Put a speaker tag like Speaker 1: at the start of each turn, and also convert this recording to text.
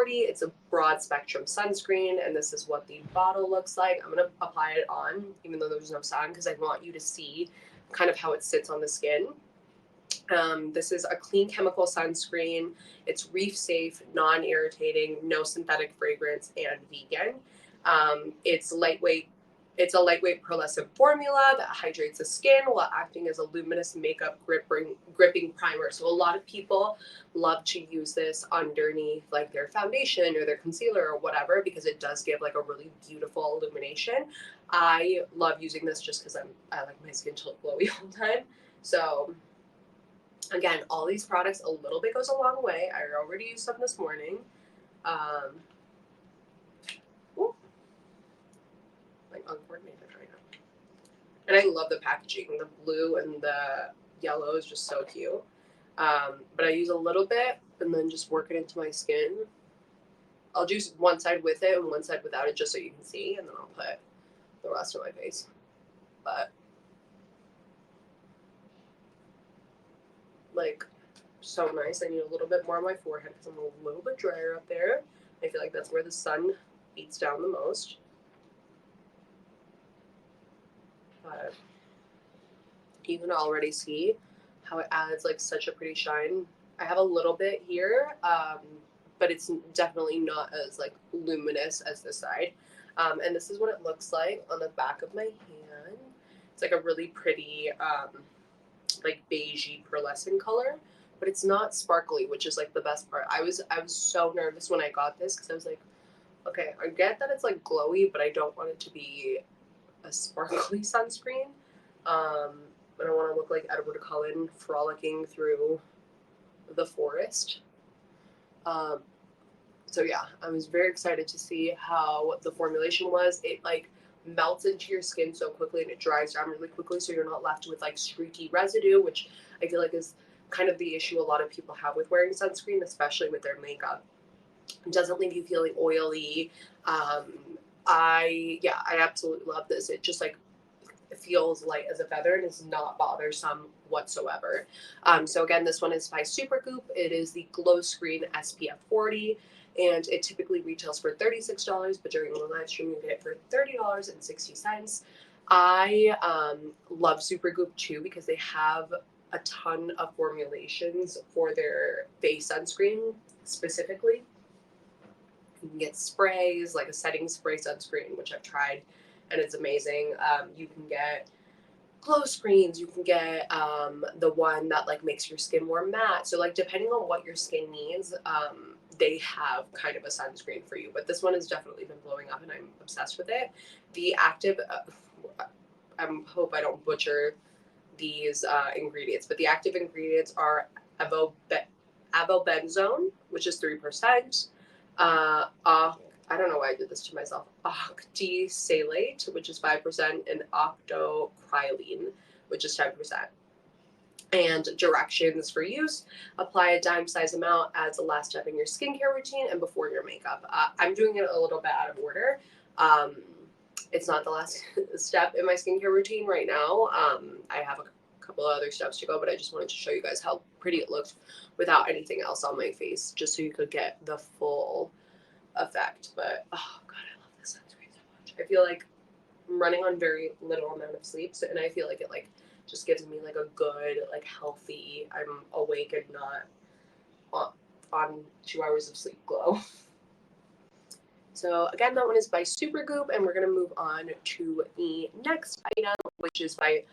Speaker 1: 40. It's a broad spectrum sunscreen, and this is what the bottle looks like. I'm going to apply it on, even though there's no sun, because I want you to see kind of how it sits on the skin. This is a clean chemical sunscreen. It's reef safe, non-irritating, no synthetic fragrance, and vegan. It's lightweight. It's a lightweight pearlescent formula that hydrates the skin while acting as a luminous makeup gripping primer. So a lot of people love to use this underneath like their foundation or their concealer or whatever, because it does give like a really beautiful illumination. I love using this just because I like my skin to look glowy all the time. So again, all these products, a little bit goes a long way. I already used some this morning. Like uncoordinated right now. And I love the packaging. The blue and the yellow is just so cute. But I use a little bit and then just work it into my skin. I'll do one side with it and one side without it just so you can see, and then I'll put the rest on my face. But like, so nice. I need a little bit more on my forehead because I'm a little bit drier up there. I feel like that's where the sun beats down the most. But you can already see how it adds like such a pretty shine. I have a little bit here, but it's definitely not as like luminous as this side. And this is what it looks like on the back of my hand. It's like a really pretty like beigey pearlescent color, but it's not sparkly, which is like the best part. I was so nervous when I got this because I was like, okay, I get that it's like glowy, but I don't want it to be a sparkly sunscreen. I don't want to look like Edward Cullen frolicking through the forest. So yeah, I was very excited to see how the formulation was. It like melts into your skin so quickly and it dries down really quickly, so you're not left with like streaky residue, which I feel like is kind of the issue a lot of people have with wearing sunscreen, especially with their makeup. It doesn't leave you feeling oily. I absolutely love this. It just like feels light as a feather and is not bothersome whatsoever. So again, this one is by Supergoop. It is the Glowscreen SPF 40, and it typically retails for $36, but during the live stream you get it for $30.60. I love Supergoop too because they have a ton of formulations for their face sunscreen specifically. You can get sprays, like a setting spray sunscreen, which I've tried, and it's amazing. You can get glow screens. You can get the one that like makes your skin more matte. So like depending on what your skin needs, they have kind of a sunscreen for you. But this one has definitely been blowing up, and I'm obsessed with it. The active, I hope I don't butcher these ingredients, but the active ingredients are avobenzone, which is 3%. I don't know why I did this to myself. Octisalate, which is 5%, and octocrylene, which is 10%. And directions for use: apply a dime size amount as a last step in your skincare routine and before your makeup. I'm doing it a little bit out of order. It's not the last step in my skincare routine right now. I have a couple of other steps to go, but I just wanted to show you guys how pretty it looked without anything else on my face, just so you could get the full effect. But oh god, I love this sunscreen so much. I feel like I'm running on very little amount of sleep, and I feel like it like just gives me like a good, like healthy, I'm awake and not on 2 hours of sleep glow. So again, that one is by Supergoop, and we're going to move on to the next item, which is by